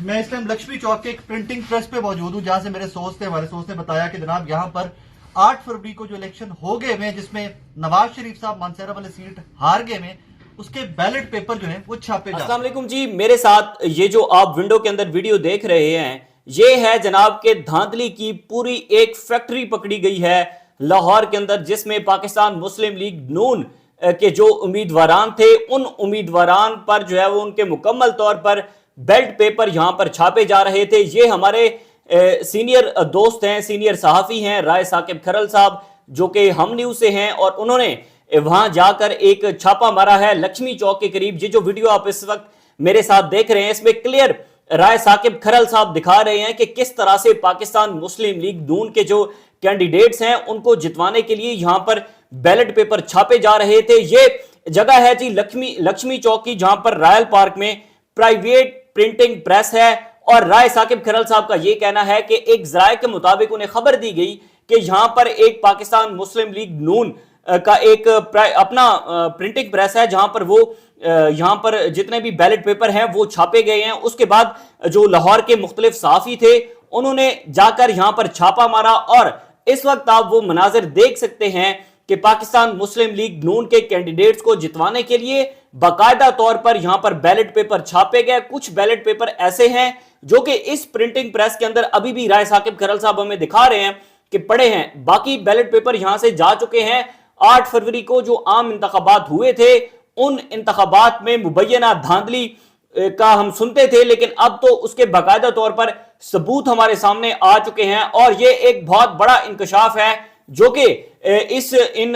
मैं इस टाइम लक्ष्मी चौक के एक प्रिंटिंग प्रेस पे मौजूद हूँ, जहां से मेरे सोर्स थे, हमारे सोर्स ने बताया कि जनाब यहाँ पर 8 फरवरी को जो इलेक्शन हो गए में, जिसमें नवाज शरीफ साहब मानसेरा वाले सीट हार गए में, उसके बैलेट पेपर जो है वो छापे जा। अस्सलाम वालेकुम जी, मेरे साथ ये जो आप विंडो के अंदर वीडियो देख रहे हैं, ये है जनाब के धांधली की पूरी एक फैक्ट्री पकड़ी गई है लाहौर के अंदर, जिसमें पाकिस्तान मुस्लिम लीग नून के जो उम्मीदवारान थे, उन उम्मीदवारान पर जो है वो उनके मुकम्मल तौर पर बैलेट पेपर यहां पर छापे जा रहे थे। ये हमारे सीनियर दोस्त हैं, सीनियर सहाफी हैं राय साकिब खरल साहब, जो कि हम न्यूज से हैं, और उन्होंने वहां जाकर एक छापा मारा है लक्ष्मी चौक के करीब। ये जो वीडियो आप इस वक्त मेरे साथ देख रहे हैं, इसमें क्लियर राय साकिब खरल साहब दिखा रहे हैं कि किस तरह से पाकिस्तान मुस्लिम लीग नून के जो कैंडिडेट्स हैं उनको जितवाने के लिए यहां पर बैलेट पेपर छापे जा रहे थे। ये जगह है जी लक्ष्मी चौक की, जहां पर रॉयल पार्क में प्राइवेट प्रिंटिंग प्रेस है। और राय साकिब खरल साहब का यह कहना है कि एक जराये के मुताबिक उन्हें खबर दी गई कि यहां पर एक पाकिस्तान मुस्लिम लीग नून का एक अपना प्रिंटिंग प्रेस है, जहां पर वो यहां पर जितने भी बैलेट पेपर हैं वो छापे गए हैं। उसके बाद जो लाहौर के मुख्तलिफ सहाफी थे, उन्होंने जाकर यहां पर छापा मारा, और इस वक्त आप वो मनाजिर देख सकते हैं कि पाकिस्तान मुस्लिम लीग नून के कैंडिडेट्स को जितवाने के लिए बाकायदा तौर पर यहां पर बैलेट पेपर छापे गए। कुछ बैलेट पेपर ऐसे हैं जो कि इस प्रिंटिंग प्रेस के अंदर अभी भी राय साकिब खरल साहब हमें दिखा रहे हैं कि पड़े हैं। बाकी बैलेट पेपर यहां से जा चुके हैं। 8 फरवरी को जो आम इंतखाबात हुए थे, उन इंतखाबात में मुबैना धांधली का हम सुनते थे, लेकिन अब तो उसके बाकायदा तौर पर सबूत हमारे सामने आ चुके हैं। और ये एक बहुत बड़ा इंकशाफ है जो कि इन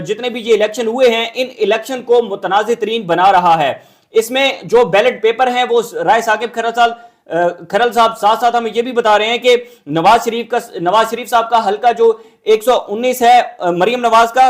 जितने भी ये इलेक्शन हुए हैं, इन इलेक्शन को मुतनाज़ तरीन बना रहा है। इसमें जो बैलेट पेपर हैं वो राय साकिब खरल साहब साथ साथ हमें ये भी बता रहे हैं कि नवाज शरीफ साहब का हल्का जो 119 है मरियम नवाज का,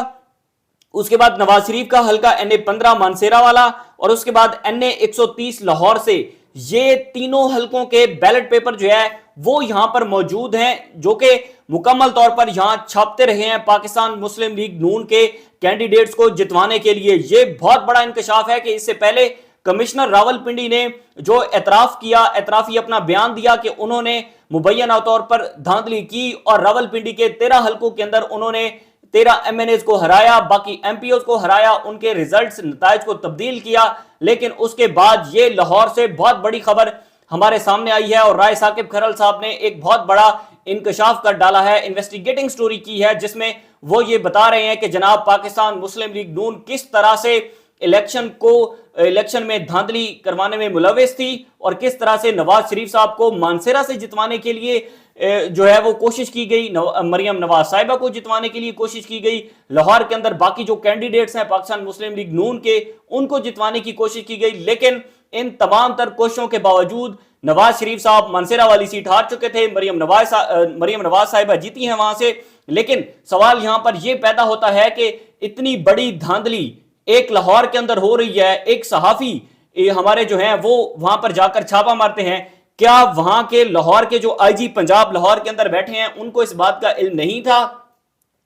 उसके बाद नवाज शरीफ का हल्का NA 15 मानसेरा वाला, और उसके बाद NA 130 लाहौर से, ये तीनों हलकों के बैलेट पेपर जो है वो यहां पर मौजूद हैं, जो कि मुकम्मल तौर पर यहां छापते रहे हैं पाकिस्तान मुस्लिम लीग नून के कैंडिडेट्स को जितवाने के लिए। ये बहुत बड़ा इंकशाफ है कि इससे पहले कमिश्नर रावलपिंडी ने जो एतराफी अपना बयान दिया कि उन्होंने मुबैना तौर पर धांधली की, और रावलपिंडी के 13 हलकों के अंदर उन्होंने 13 MNAs को हराया, बाकी MPOs को हराया, उनके रिजल्ट्स नताइज को तब्दील किया। लेकिन उसके बाद ये लाहौर से बहुत बड़ी खबर हमारे सामने आई है, और राय साकिब खरल साहब ने एक बहुत बड़ा इंकशाफ कर डाला है, इन्वेस्टिगेटिंग स्टोरी की है, जिसमें वो ये बता रहे हैं कि जनाब पाकिस्तान मुस्लिम लीग नून किस तरह से इलेक्शन में धांधली करवाने में मुलविस थी, और किस तरह से नवाज शरीफ साहब को मानसेरा से जितवाने के लिए जो है वो कोशिश की गई, मरियम नवाज साहिबा को जितवाने के लिए कोशिश की गई, लाहौर के अंदर बाकी जो कैंडिडेट्स हैं पाकिस्तान मुस्लिम लीग नून के, उनको जितवाने की कोशिश की गई। लेकिन इन तमाम तर कोशिशों के बावजूद नवाज शरीफ साहब मानसेरा वाली सीट हार चुके थे, मरियम नवाज साहिबा जीती हैं वहां से। लेकिन सवाल यहां पर यह पैदा होता है कि इतनी बड़ी धांधली एक लाहौर के अंदर हो रही है, एक सहाफी हमारे जो हैं वो वहां पर जाकर छापा मारते हैं, क्या वहां के लाहौर के जो IG पंजाब लाहौर के अंदर बैठे हैं उनको इस बात का इल्म नहीं था,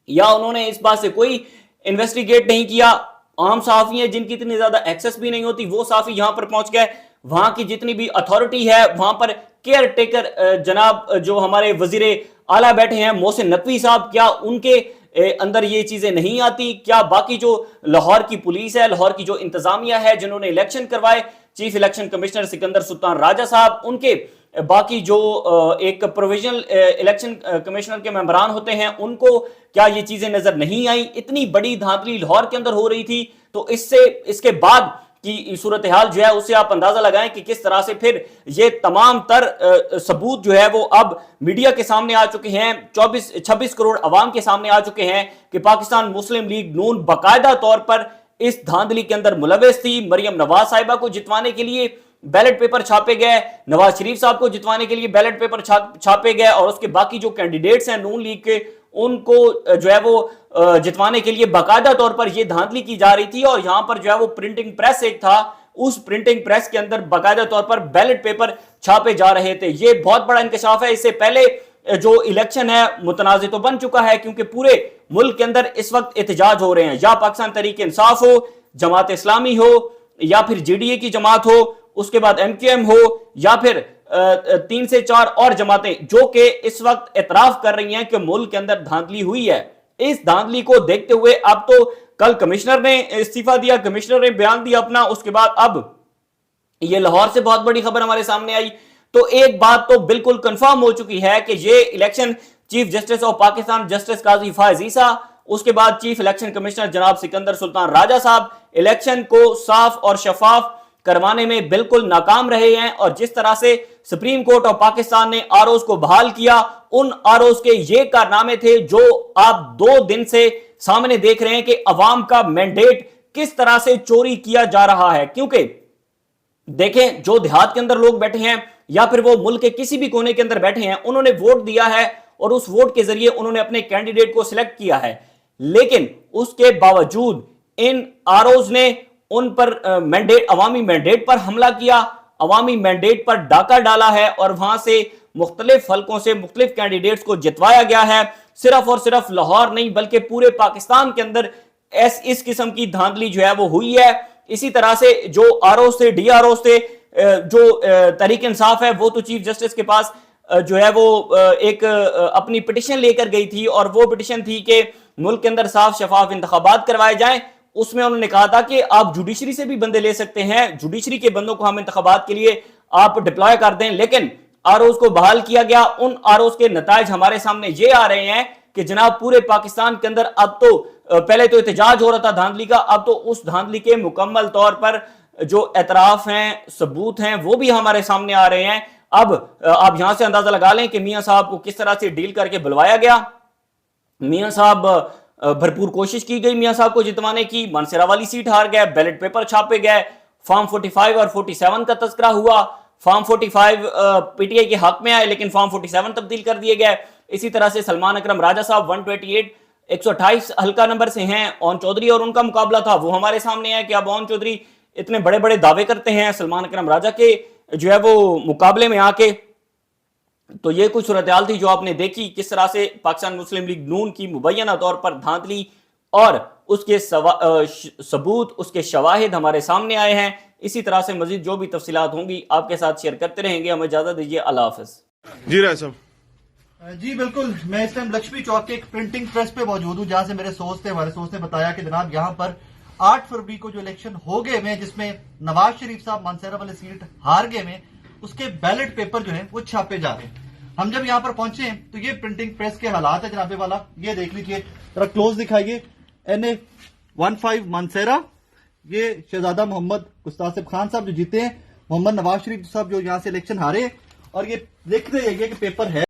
या उन्होंने इस बात से कोई इन्वेस्टिगेट नहीं किया? आम सहाफी हैं जिनकी इतनी ज्यादा एक्सेस भी नहीं होती, वो सहाफी यहां पर पहुंच गए। वहां की जितनी भी अथॉरिटी है, वहां पर केयर टेकर जनाब जो हमारे वजीर आला बैठे हैं मोहसिन नकवी साहब, क्या उनके अंदर ये चीजें नहीं आती? क्या बाकी जो लाहौर की पुलिस है, लाहौर की जो इंतजामिया है, जिन्होंने इलेक्शन करवाए, chief election commissioner Sikandar Sultan Raja साहब, उनके बाकी जो एक प्रोविजनल इलेक्शन कमिश्नर के मेंबरान होते हैं, उनको क्या ये चीजें नजर नहीं आई? इतनी बड़ी धांधली लाहौर के अंदर हो रही थी, तो इसके बाद की सूरत हाल जो है उससे आप अंदाजा लगाएं कि किस तरह से फिर ये तमाम तर सबूत जो है वो अब मीडिया के सामने आ चुके हैं, 26 करोड़ अवाम के सामने आ चुके हैं कि पाकिस्तान मुस्लिम लीग नून बाकायदा तौर पर इस धांधली के अंदर मुलविस थी। मरियम नवाज साहिबा को जितवाने के लिए बैलेट पेपर छापे गए, नवाज शरीफ साहब को जितवाने के लिए बैलेट पेपर छापे गए, और उसके बाकी जो कैंडिडेट्स हैं नून लीग के, उनको जो है वो जितवाने के लिए बाकायदा तौर पर यह धांधली की जा रही थी। और यहां पर जो है वो प्रिंटिंग प्रेस एक था, उस प्रिंटिंग प्रेस के अंदर बाकायदा तौर पर बैलेट पेपर छापे जा रहे थे। यह बहुत बड़ा इंकशाफ है। इससे पहले जो इलेक्शन है मुतनाज़ तो बन चुका है, क्योंकि पूरे मुल्क के अंदर इस वक्त एहतजाज हो रहे हैं, या पाकिस्तान तहरीक इंसाफ हो, जमात इस्लामी हो, या फिर GDA की जमात हो, उसके बाद MQM हो, या फिर 3 से 4 और जमातें जो कि इस वक्त एतराफ कर रही हैं कि मुल्क के अंदर धांधली हुई है। इस धांधली को देखते हुए अब तो कल कमिश्नर ने इस्तीफा दिया, कमिश्नर ने बयान दिया अपना, उसके बाद अब ये लाहौर से बहुत बड़ी खबर हमारे सामने आई। तो एक बात तो बिल्कुल कंफर्म हो चुकी है कि ये election chief justice of Pakistan justice Qazi Faez Isa, उसके बाद चीफ इलेक्शन कमिश्नर जनाब सिकंदर सुल्तान राजा साहब इलेक्शन को साफ और शफाफ करवाने में बिल्कुल नाकाम रहे हैं। और जिस तरह से सुप्रीम कोर्ट ऑफ पाकिस्तान ने आरओज को बहाल किया, उन आरओज के ये कारनामे थे जो आप 2 दिन से सामने देख रहे हैं कि अवाम का मैंडेट किस तरह से चोरी किया जा रहा है। क्योंकि देखें, जो देहात के अंदर लोग बैठे हैं या फिर वो मुल्क के किसी भी कोने के अंदर बैठे हैं, उन्होंने वोट दिया है और उस वोट के जरिए उन्होंने अपने कैंडिडेट को सिलेक्ट किया है, लेकिन उसके बावजूद इन आरओज ने उन पर अवामी मैंडेट पर हमला किया, अवामी मैंडेट पर डाका डाला है और वहां से मुख्तलिफ हलकों से मुख्तलिफ कैंडिडेट्स को जितवाया गया है। सिर्फ और सिर्फ लाहौर नहीं बल्कि पूरे पाकिस्तान के अंदर इस किस्म की धांधली जो है वो हुई है। इसी तरह से जो आरओ से डीआरओ से जो तहरीक इंसाफ है वो तो चीफ जस्टिस के पास जो है वो एक अपनी पिटिशन लेकर गई थी और वो पिटिशन थी कि मुल्क के अंदर साफ शफाफ इंतखाबात करवाए जाएं। उसमें उन्होंने कहा था कि आप जुडिशरी से भी बंदे ले सकते हैं, जुडिशरी के बंदों को हम इंतखाबात के लिए आप डिप्लॉय कर दें, लेकिन आरओज को बहाल किया गया। उन आरओज के नताइज हमारे सामने ये आ रहे हैं कि जनाब पूरे पाकिस्तान के अंदर अब तो पहले तो एहतजाज हो रहा था धांधली का, अब तो उस धांधली के मुकम्मल तौर पर जो एतराफ हैं, सबूत हैं, वो भी हमारे सामने आ रहे हैं। अब आप यहां से अंदाजा लगा लें कि मियां साहब को किस तरह से डील करके बुलवाया गया। मियां साहब भरपूर कोशिश की गई मियां साहब को जितवाने की, मानसरा वाली सीट हार गए, बैलेट पेपर छापे गए, फॉर्म 45 और 47 का तस्करा हुआ। फॉर्म 45 पीटीआई के हक में आए लेकिन फॉर्म 47 तब्दील कर दिए गए। इसी तरह से सलमान अकरम राजा साहब 128 हल्का नंबर से हैं, ओन चौधरी और उनका मुकाबला था, वो हमारे सामने है कि अब ओन चौधरी इतने बड़े बड़े दावे करते हैं सलमान अकरम राजा के जो है वो मुकाबले में आके। तो ये कुछ सूरत-ए-हाल थी जो आपने देखी, किस तरह से पाकिस्तान मुस्लिम लीग नून की मुबैना तौर पर धांधली और उसके सबूत, उसके शवाहिद हमारे सामने आए हैं। इसी तरह से मजीद जो भी तफसीलात होंगी आपके साथ शेयर करते रहेंगे। हमें इजाजत दीजिए, अल्लाह हाफिज। जी राय साहब। जी बिल्कुल, मैं इस टाइम लक्ष्मी चौक के एक प्रिंटिंग प्रेस पे मौजूद हूँ जहां से मेरे सोर्स थे, हमारे सोर्स ने बताया कि जनाब यहाँ पर 8 फरवरी को जो इलेक्शन हो गए में, जिसमें नवाज शरीफ साहब मानसरा वाली सीट हार गए में, उसके बैलेट पेपर जो है वो छापे जा रहे हैं। हम जब यहाँ पर पहुंचे तो ये प्रिंटिंग प्रेस के हालात है जनाबे वाला, ये देख लीजिए, जरा क्लोज दिखाइए। NA-15 मानसरा, ये शहजादा मोहम्मद गुस्तासिब खान साहब जो जीते हैं, मोहम्मद नवाज शरीफ साहब जो यहाँ से इलेक्शन हारे, और ये देखते हैं कि पेपर है।